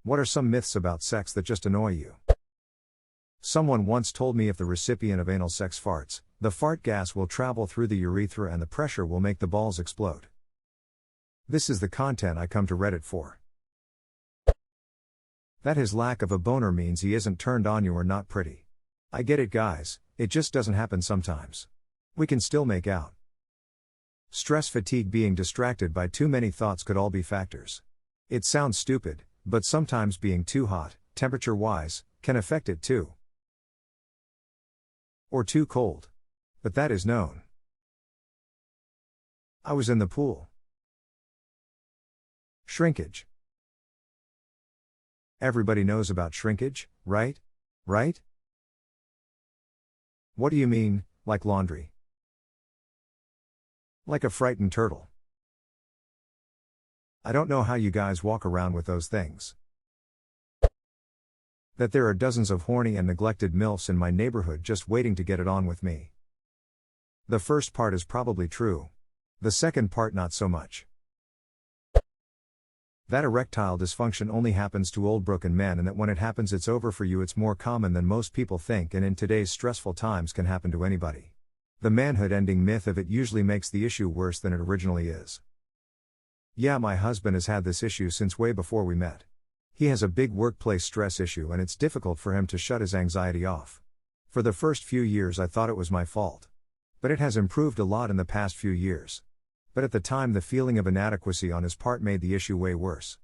What are some myths about sex that just annoy you? Someone once told me if the recipient of anal sex farts, the fart gas will travel through the urethra and the pressure will make the balls explode. This is the content I come to Reddit for. That his lack of a boner means he isn't turned on you or not pretty. I get it, guys, it just doesn't happen sometimes. We can still make out. Stress, fatigue, being distracted by too many thoughts could all be factors. It sounds stupid, but sometimes being too hot, temperature-wise, can affect it too. Or too cold. But that is known. I was in the pool. Shrinkage. Everybody knows about shrinkage, right? Right? What do you mean, like laundry? Like a frightened turtle. I don't know how you guys walk around with those things. That there are dozens of horny and neglected MILFs in my neighborhood just waiting to get it on with me. The first part is probably true. The second part not so much. That erectile dysfunction only happens to old broken men, and that when it happens it's over for you. It's more common than most people think, and in today's stressful times can happen to anybody. The manhood ending myth of it usually makes the issue worse than it originally is. Yeah, my husband has had this issue since way before we met. He has a big workplace stress issue and it's difficult for him to shut his anxiety off. For the first few years I thought it was my fault. But it has improved a lot in the past few years. But at the time the feeling of inadequacy on his part made the issue way worse.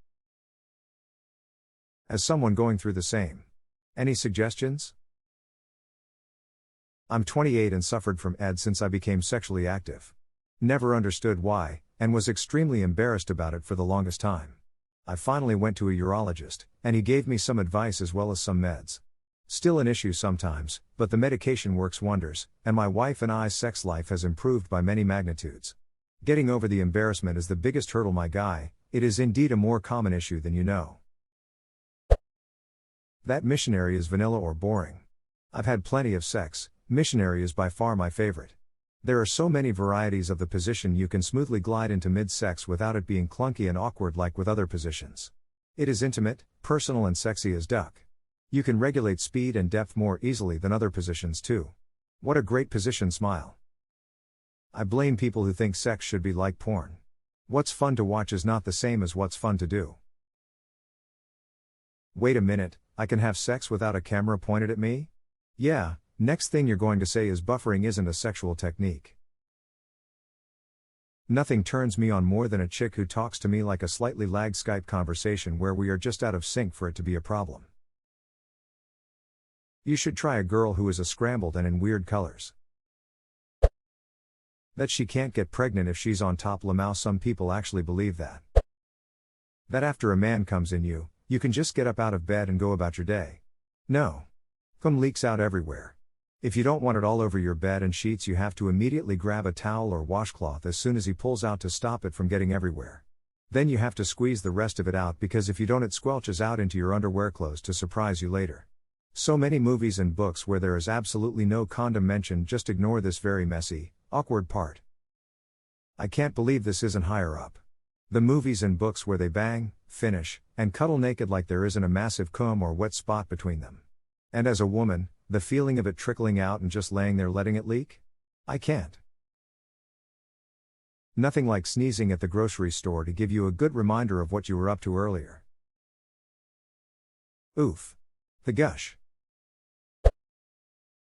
As someone going through the same. Any suggestions? I'm 28 and suffered from ED since I became sexually active. Never understood why, and was extremely embarrassed about it for the longest time. I finally went to a urologist, and he gave me some advice as well as some meds. Still an issue sometimes, but the medication works wonders, and my wife and I's sex life has improved by many magnitudes. Getting over the embarrassment is the biggest hurdle, my guy. It is indeed a more common issue than you know. That missionary is vanilla or boring. I've had plenty of sex, missionary is by far my favorite. There are so many varieties of the position you can smoothly glide into mid-sex without it being clunky and awkward like with other positions. It is intimate, personal and sexy as duck. You can regulate speed and depth more easily than other positions too. What a great position, smile. I blame people who think sex should be like porn. What's fun to watch is not the same as what's fun to do. Wait a minute, I can have sex without a camera pointed at me? Yeah, next thing you're going to say is buffering isn't a sexual technique. Nothing turns me on more than a chick who talks to me like a slightly lagged Skype conversation where we are just out of sync for it to be a problem. You should try a girl who is a scrambled and in weird colors. That she can't get pregnant if she's on top lamau. Some people actually believe that. That after a man comes in you, you can just get up out of bed and go about your day. No. Cum leaks out everywhere. If you don't want it all over your bed and sheets, you have to immediately grab a towel or washcloth as soon as he pulls out to stop it from getting everywhere. Then you have to squeeze the rest of it out, because if you don't it squelches out into your underwear clothes to surprise you later. So many movies and books where there is absolutely no condom mentioned. Just ignore this very messy, awkward part. I can't believe this isn't higher up. The movies and books where they bang, finish, and cuddle naked like there isn't a massive cum or wet spot between them. And as a woman, the feeling of it trickling out and just laying there letting it leak? I can't. Nothing like sneezing at the grocery store to give you a good reminder of what you were up to earlier. Oof. The gush.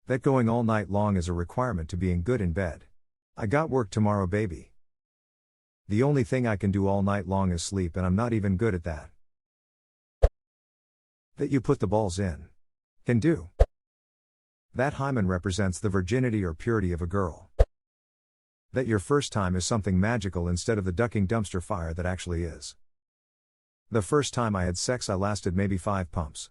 That going all night long is a requirement to being good in bed. I got work tomorrow, baby. The only thing I can do all night long is sleep, and I'm not even good at that. That you put the balls in. Can do. That hymen represents the virginity or purity of a girl. That your first time is something magical instead of the ducking dumpster fire that actually is. The first time I had sex I lasted maybe 5 pumps.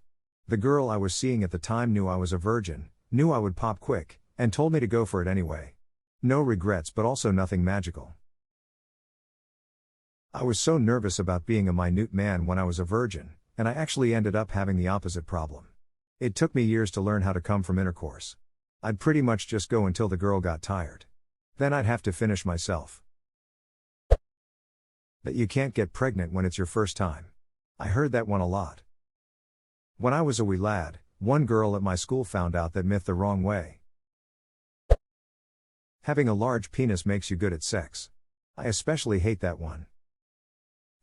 The girl I was seeing at the time knew I was a virgin, knew I would pop quick, and told me to go for it anyway. No regrets, but also nothing magical. I was so nervous about being a minute man when I was a virgin, and I actually ended up having the opposite problem. It took me years to learn how to come from intercourse. I'd pretty much just go until the girl got tired. Then I'd have to finish myself. That you can't get pregnant when it's your first time. I heard that one a lot. When I was a wee lad, one girl at my school found out that myth the wrong way. Having a large penis makes you good at sex. I especially hate that one.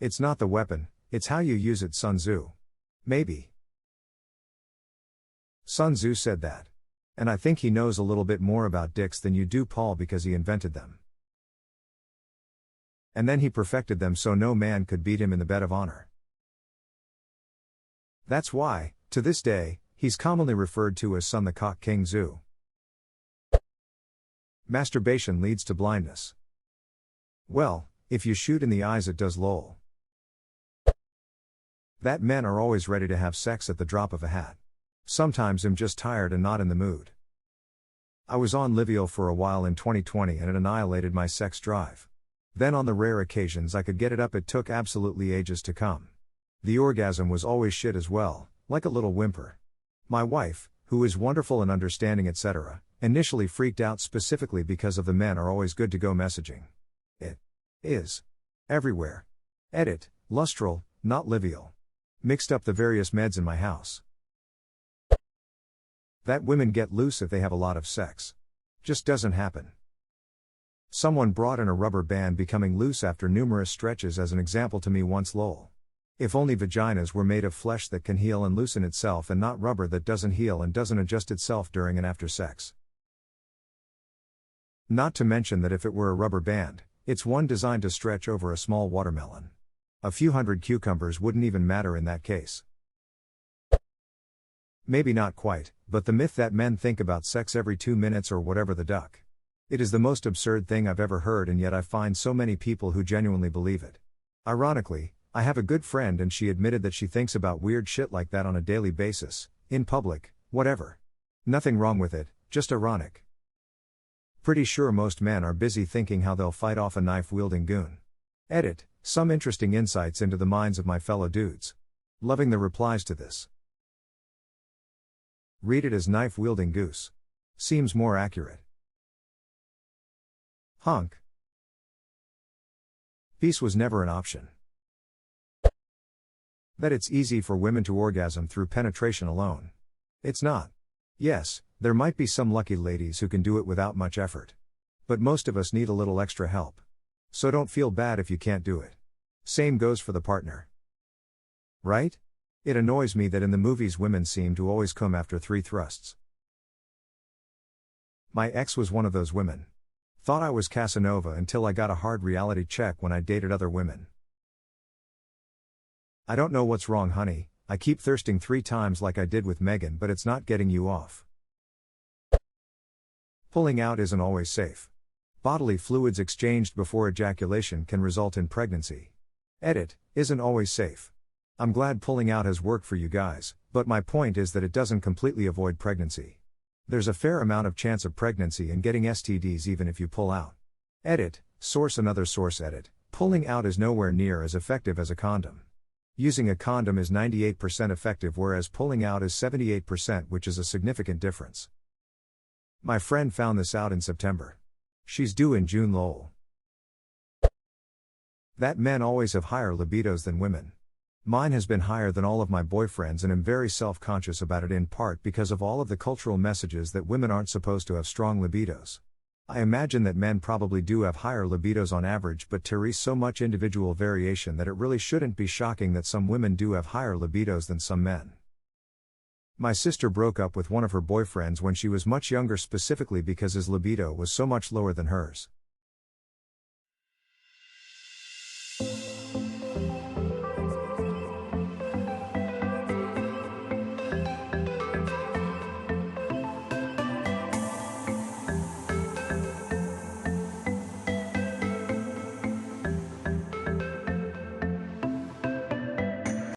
It's not the weapon, it's how you use it. Sun Tzu. Maybe. Sun Tzu said that. And I think he knows a little bit more about dicks than you do, Paul, because he invented them. And then he perfected them so no man could beat him in the bed of honor. That's why, to this day, he's commonly referred to as Sun the Cock King Tzu. Masturbation leads to blindness. Well, if you shoot in the eyes it does, lol. That men are always ready to have sex at the drop of a hat. Sometimes I'm just tired and not in the mood. I was on Livio for a while in 2020 and it annihilated my sex drive. Then on the rare occasions I could get it up, it took absolutely ages to come. The orgasm was always shit as well, like a little whimper. My wife, who is wonderful and understanding etc., initially freaked out specifically because of the men are always good to go messaging. It is everywhere. Edit, lustral, not livial. Mixed up the various meds in my house. That women get loose if they have a lot of sex. Just doesn't happen. Someone brought in a rubber band becoming loose after numerous stretches as an example to me once, lol. If only vaginas were made of flesh that can heal and loosen itself and not rubber that doesn't heal and doesn't adjust itself during and after sex. Not to mention that if it were a rubber band, it's one designed to stretch over a small watermelon. A few hundred cucumbers wouldn't even matter in that case. Maybe not quite, but the myth that men think about sex every 2 minutes or whatever the duck. It is the most absurd thing I've ever heard, and yet I find so many people who genuinely believe it. Ironically, I have a good friend and she admitted that she thinks about weird shit like that on a daily basis, in public, whatever. Nothing wrong with it, just ironic. Pretty sure most men are busy thinking how they'll fight off a knife-wielding goon. Edit, some interesting insights into the minds of my fellow dudes. Loving the replies to this. Read it as knife-wielding goose. Seems more accurate. Hunk. Peace was never an option. That it's easy for women to orgasm through penetration alone. It's not. Yes, there might be some lucky ladies who can do it without much effort. But most of us need a little extra help. So don't feel bad if you can't do it. Same goes for the partner. Right? It annoys me that in the movies women seem to always come after 3 thrusts. My ex was one of those women. Thought I was Casanova until I got a hard reality check when I dated other women. I don't know what's wrong, honey, I keep thirsting 3 times like I did with Megan, but it's not getting you off. Pulling out isn't always safe. Bodily fluids exchanged before ejaculation can result in pregnancy. Edit, isn't always safe. I'm glad pulling out has worked for you guys, but my point is that it doesn't completely avoid pregnancy. There's a fair amount of chance of pregnancy and getting STDs even if you pull out. Edit, source another source. Edit, pulling out is nowhere near as effective as a condom. Using a condom is 98% effective whereas pulling out is 78%, which is a significant difference. My friend found this out in September. She's due in June, lol. That men always have higher libidos than women. Mine has been higher than all of my boyfriends and I'm very self-conscious about it, in part because of all of the cultural messages that women aren't supposed to have strong libidos. I imagine that men probably do have higher libidos on average, but there is so much individual variation that it really shouldn't be shocking that some women do have higher libidos than some men. My sister broke up with one of her boyfriends when she was much younger, specifically because his libido was so much lower than hers.